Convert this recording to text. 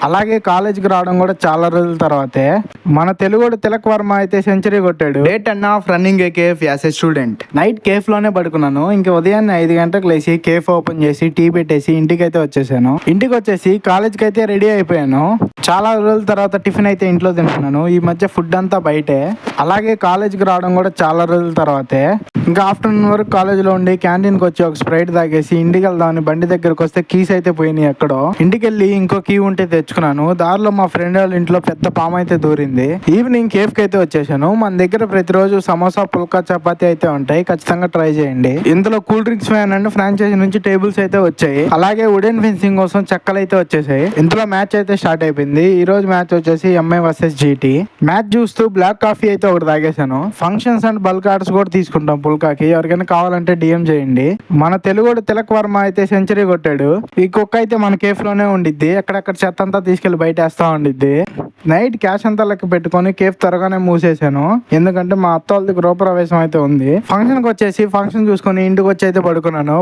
అలాగే కాలేజీకి రావడం కూడా చాలా రోజుల తర్వాతే. మన తెలుగుడు తిలక్ వర్మ అయితే సెంచరీ కొట్టాడు. Day 10 of running A cafe as a student. Night cafe లోనే పడుకున్నాను. ఇంకా ఉదయాన్నే 5 గంటలకు లేచి కేఫ్ ఓపెన్ చేసి టీ పెట్టేసి ఇంటికి అయితే వచ్చేసాను. ఇంటికి వచ్చేసి కాలేజ్కి అయితే రెడీ అయిపోయాను. చాలా రోజుల తర్వాత టిఫిన్ అయితే ఇంట్లో తింటున్నాను. ఈ మధ్య ఫుడ్ అంతా బయటే. అలాగే కాలేజ్కి రావడం కూడా చాలా రోజుల తర్వాతే. ఇంకా ఆఫ్టర్నూన్ వరకు కాలేజీలో ఉండి క్యాంటీన్కి వచ్చి ఒక స్ప్రైట్ తాగేసి ఇంటికి వెళ్దామని బండి దగ్గరకు వస్తే కీస్ అయితే పోయినాయి ఎక్కడో. ఇంటికి వెళ్ళి ఇంకో కీ ఉంటే తెచ్చుకున్నాను. దారిలో మా ఫ్రెండ్ వాళ్ళ ఇంట్లో పెద్ద పాము అయితే దూరింది. ఈవినింగ్ కేఫ్ కి అయితే వచ్చేసాను. మన దగ్గర ప్రతిరోజు సమోసా పుల్కా చపాతీ అయితే ఉంటాయి, ఖచ్చితంగా ట్రై చేయండి. ఇందులో cool drinks fan and franchisee నుంచి టేబుల్స్ అయితే వచ్చాయి. అలాగే వుడెన్ ఫెన్సింగ్ కోసం చెక్కలు అయితే వచ్చేసాయి. ఇందులో మ్యాచ్ అయితే స్టార్ట్ అయిపోయింది. ఈ రోజు మ్యాచ్ వచ్చేసి ఎంఐ వర్సెస్ జీటీ. మ్యాచ్ చూస్తూ బ్లాక్ కాఫీ అయితే ఒకటి తాగేశాను. ఫంక్షన్స్ అండ్ బల్క్ ఆర్డర్స్ కూడా తీసుకుంటాం పుల్కాకి. ఎవరికైనా కావాలంటే డిఎం చేయండి. మన తెలుగుడు తిలక్ వర్మ అయితే సెంచరీ కొట్టాడు. ఈ కుక్క అయితే మన కేఫ్ లోనే ఉండిద్ది. ఎక్కడెక్కడ చెత్త అంతా తీసుకెళ్లి బయట వేస్తా ఉండిద్ది. నైట్ క్యాష్ అంతా లెక్క పెట్టుకొని కేఫ్ త్వరగానే మూసేసాను. ఎందుకంటే మా అత్త వాళ్ళది గృహప్రవేశం అయితే ఉంది. ఫంక్షన్ కి వచ్చేసి ఫంక్షన్ చూసుకొని ఇంటికి వచ్చి అయితే పడుకున్నాను.